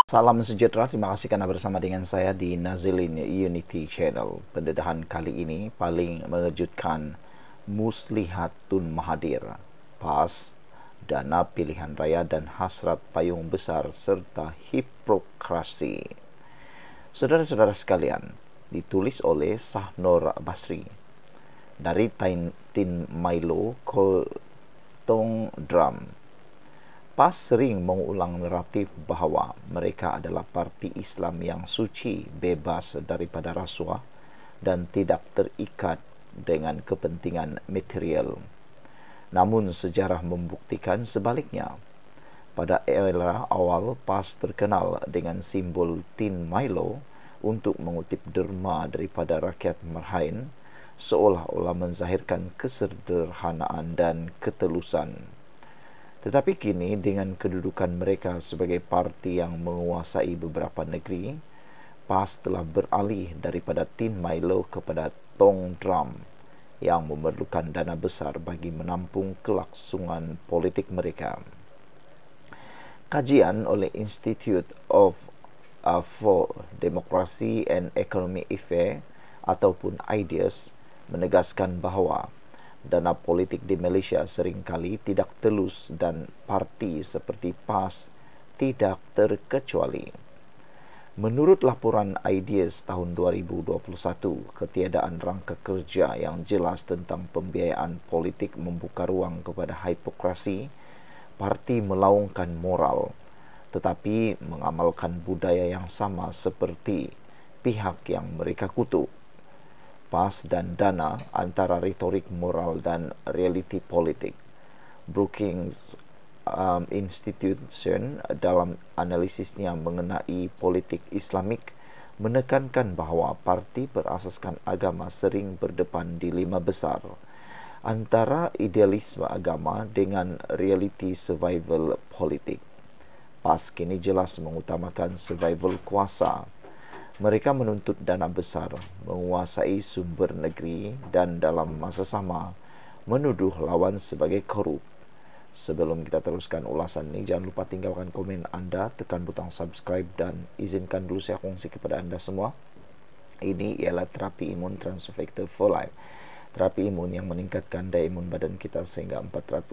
Salam sejahtera, terima kasih karena bersama dengan saya di Nazilin Unity Channel. Pendedahan kali ini paling mengejutkan, Muslihat Tun Mahathir, PAS, dana pilihan raya dan hasrat payung besar serta hipokrasi. Saudara-saudara sekalian, ditulis oleh Sahnor Basri dari Tin Milo Kotong Drum. PAS sering mengulang naratif bahawa mereka adalah parti Islam yang suci, bebas daripada rasuah dan tidak terikat dengan kepentingan material. Namun sejarah membuktikan sebaliknya. Pada era awal, PAS terkenal dengan simbol Tin Milo untuk mengutip derma daripada rakyat Merhain, seolah-olah menzahirkan kesederhanaan dan ketelusan. Tetapi kini dengan kedudukan mereka sebagai parti yang menguasai beberapa negeri, PAS telah beralih daripada Tin Milo kepada Tong Drum yang memerlukan dana besar bagi menampung kelangsungan politik mereka. Kajian oleh Institute for Democracy and Economic Affairs ataupun IDEAS menegaskan bahawa dana politik di Malaysia seringkali tidak telus dan parti seperti PAS tidak terkecuali. Menurut laporan IDEAS tahun 2021, ketiadaan rangka kerja yang jelas tentang pembiayaan politik membuka ruang kepada hipokrasi, parti melaungkan moral, tetapi mengamalkan budaya yang sama seperti pihak yang mereka kutuk. PAS dan dana antara retorik moral dan realiti politik. Brookings Institution dalam analisisnya mengenai politik Islamik menekankan bahawa parti berasaskan agama sering berdepan di lima besar antara idealisme agama dengan realiti survival politik. PAS kini jelas mengutamakan survival kuasa. Mereka menuntut dana besar, menguasai sumber negeri dan dalam masa sama menuduh lawan sebagai korup. Sebelum kita teruskan ulasan ini, jangan lupa tinggalkan komen anda, tekan butang subscribe dan izinkan dulu saya kongsi kepada anda semua. Ini ialah terapi imun Transfactor for Life. Terapi imun yang meningkatkan daya imun badan kita sehingga 400%.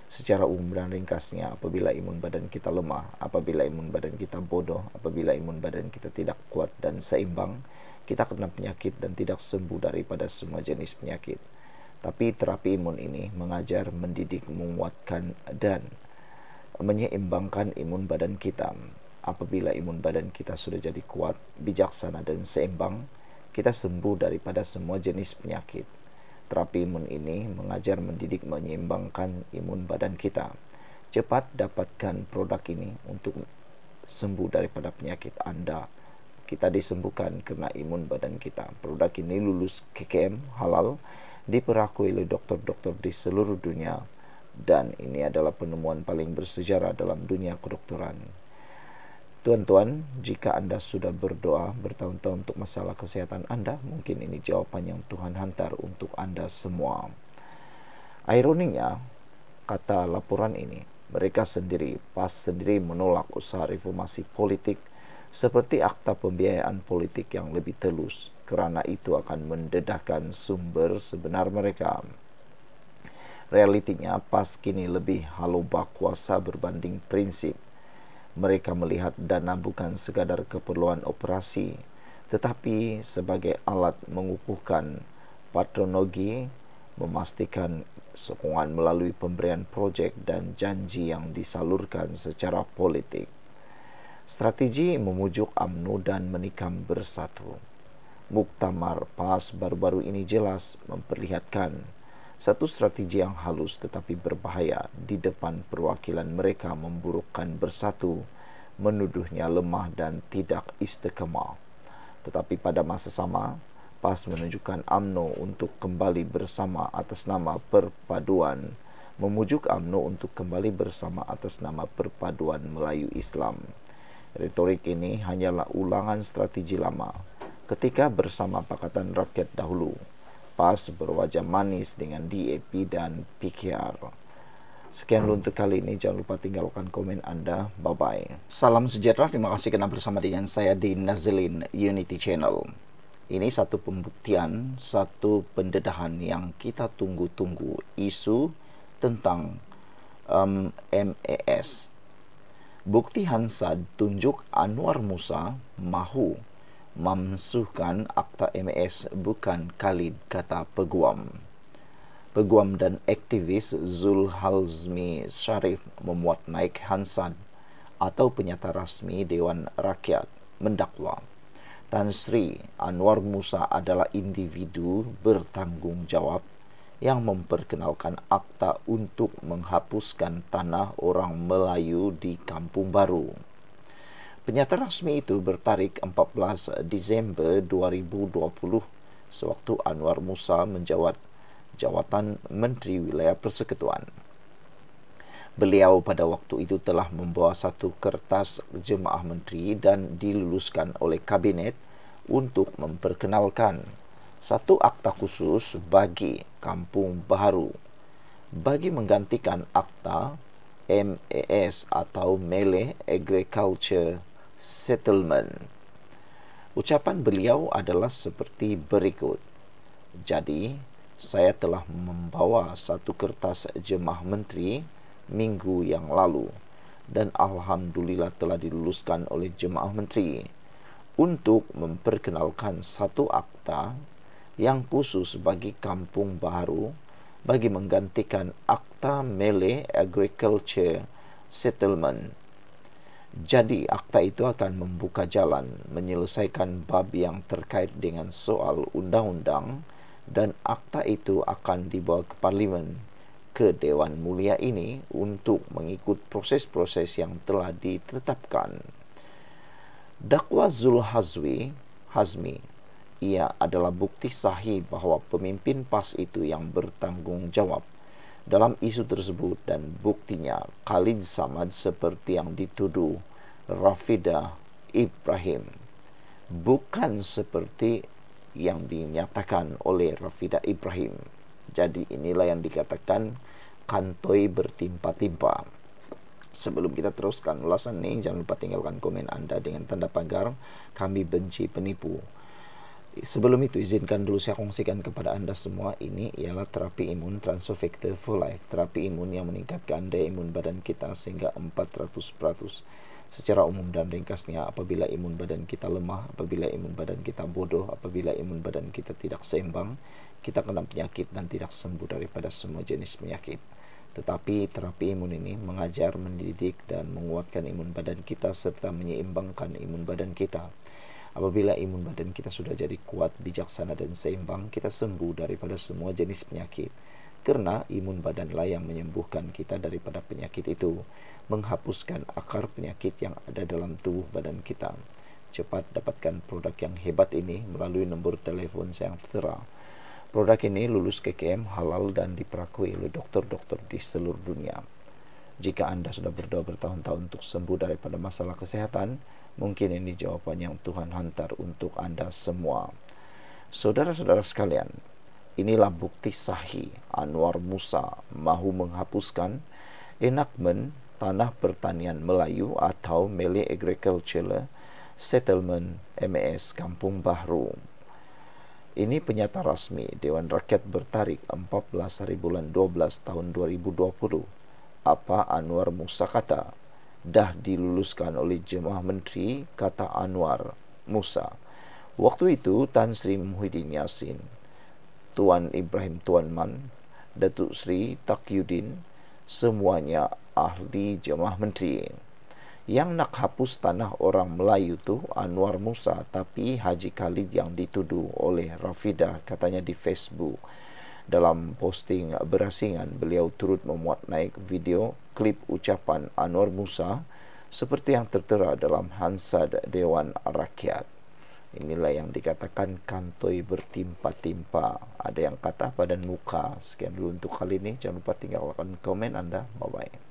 Secara umum dan ringkasnya, apabila imun badan kita lemah, apabila imun badan kita bodoh, apabila imun badan kita tidak kuat dan seimbang, kita kena penyakit dan tidak sembuh daripada semua jenis penyakit. Tapi terapi imun ini mengajar, mendidik, menguatkan dan menyeimbangkan imun badan kita. Apabila imun badan kita sudah jadi kuat, bijaksana dan seimbang, kita sembuh daripada semua jenis penyakit. Terapi imun ini mengajar, mendidik, menyeimbangkan imun badan kita. Cepat dapatkan produk ini untuk sembuh daripada penyakit anda. Kita disembuhkan kerana imun badan kita. Produk ini lulus KKM halal, diperakui oleh doktor-doktor di seluruh dunia, dan ini adalah penemuan paling bersejarah dalam dunia kedokteran. Tuan-tuan, jika anda sudah berdoa bertahun-tahun untuk masalah kesihatan anda, mungkin ini jawapan yang Tuhan hantar untuk anda semua. Ironinya, kata laporan ini, mereka sendiri, PAS sendiri menolak usaha reformasi politik seperti akta pembiayaan politik yang lebih telus, kerana itu akan mendedahkan sumber sebenar mereka. Realitinya, PAS kini lebih halubah kuasa berbanding prinsip. Mereka melihat dana bukan sekadar keperluan operasi, tetapi sebagai alat mengukuhkan patronogi, memastikan sokongan melalui pemberian projek dan janji yang disalurkan secara politik. Strategi memujuk UMNO dan menikam bersatu. Muktamar PAS baru-baru ini jelas memperlihatkan satu strategi yang halus tetapi berbahaya di depan perwakilan mereka memburukkan bersatu, menuduhnya lemah dan tidak istiqamah. Tetapi pada masa sama, PAS menunjukkan UMNO untuk kembali bersama atas nama perpaduan, memujuk UMNO untuk kembali bersama atas nama perpaduan Melayu Islam. Retorik ini hanyalah ulangan strategi lama. Ketika bersama Pakatan Rakyat dahulu, PAS berwajah manis dengan DAP dan PKR. Sekian dulu untuk kali ini. Jangan lupa tinggalkan komen Anda. Bye-bye. Salam sejahtera. Terima kasih karena bersama dengan saya di Nazilin Unity Channel. Ini satu pembuktian, satu pendedahan yang kita tunggu-tunggu, isu tentang MES. Bukti Hansad tunjuk Anwar Musa mahu memensuhkan akta MES bukan Khalid, kata peguam. Peguam dan aktivis Zulhazmi Syarif memuat naik Hansad atau penyata rasmi Dewan Rakyat mendakwa Tan Sri Anwar Musa adalah individu bertanggung jawab yang memperkenalkan akta untuk menghapuskan tanah orang Melayu di Kampung Baru. Penyata rasmi itu bertarik 14 Disember 2020 sewaktu Anwar Musa menjawat jawatan Menteri Wilayah Persekutuan. Beliau pada waktu itu telah membawa satu kertas jemaah menteri dan diluluskan oleh kabinet untuk memperkenalkan satu akta khusus bagi Kampung Baru bagi menggantikan akta MES atau Malay Agriculture Settlement. Ucapan beliau adalah seperti berikut. Jadi, saya telah membawa satu kertas jemaah menteri minggu yang lalu dan alhamdulillah telah diluluskan oleh jemaah menteri untuk memperkenalkan satu akta yang khusus bagi Kampung Baru bagi menggantikan akta Malay Agriculture Settlement. Jadi akta itu akan membuka jalan menyelesaikan bab yang terkait dengan soal undang-undang dan akta itu akan dibawa ke Parlimen, ke Dewan Mulia ini untuk mengikut proses-proses yang telah ditetapkan. Dakwa Zulhazmi, ia adalah bukti sahih bahwa pemimpin PAS itu yang bertanggung jawab dalam isu tersebut dan buktinya Khalid Samad seperti yang dituduh Rafidah Ibrahim, bukan seperti yang dinyatakan oleh Rafidah Ibrahim. Jadi inilah yang dikatakan kantoi bertimpa-timpa. Sebelum kita teruskan ulasan ini, jangan lupa tinggalkan komen Anda dengan tanda pagar kami benci penipu. Sebelum itu, izinkan dulu saya kongsikan kepada Anda semua, ini ialah terapi imun Transfer Factor for Life. Terapi imun yang meningkatkan daya imun badan kita sehingga 400%. Secara umum dan ringkasnya, apabila imun badan kita lemah, apabila imun badan kita bodoh, apabila imun badan kita tidak seimbang, kita kena penyakit dan tidak sembuh daripada semua jenis penyakit. Tetapi terapi imun ini mengajar, mendidik, dan menguatkan imun badan kita serta menyeimbangkan imun badan kita. Apabila imun badan kita sudah jadi kuat, bijaksana, dan seimbang, kita sembuh daripada semua jenis penyakit. Karena imun badanlah yang menyembuhkan kita daripada penyakit itu, menghapuskan akar penyakit yang ada dalam tubuh badan kita. Cepat dapatkan produk yang hebat ini melalui nombor telepon saya yang tertera. Produk ini lulus KKM, halal, dan diperakui oleh dokter-dokter di seluruh dunia. Jika Anda sudah berdoa bertahun-tahun untuk sembuh daripada masalah kesehatan, mungkin ini jawaban yang Tuhan hantar untuk Anda semua. Saudara-saudara sekalian, inilah bukti sahih Anwar Musa mahu menghapuskan enakmen Tanah Pertanian Melayu atau Malay Agriculture Settlement MES Kampung Baru. Ini penyata rasmi Dewan Rakyat bertarikh 14 hari bulan 12 tahun 2020. Apa Anwar Musa kata? Dah diluluskan oleh jemaah menteri, kata Anwar Musa. Waktu itu Tan Sri Muhyiddin Yassin, Tuan Ibrahim Tuanman, Datuk Sri Taqiyuddin, semuanya ahli jemaah menteri. Yang nak hapus tanah orang Melayu tu Anwar Musa, tapi Haji Khalid yang dituduh oleh Rafidah, katanya di Facebook. Dalam posting berasingan, beliau turut memuat naik video klip ucapan Anwar Musa seperti yang tertera dalam Hansad Dewan Rakyat. Inilah yang dikatakan kantoi bertimpa-timpa. Ada yang kata badan muka. Sekian dulu untuk kali ini. Jangan lupa tinggalkan komen Anda. Bye-bye.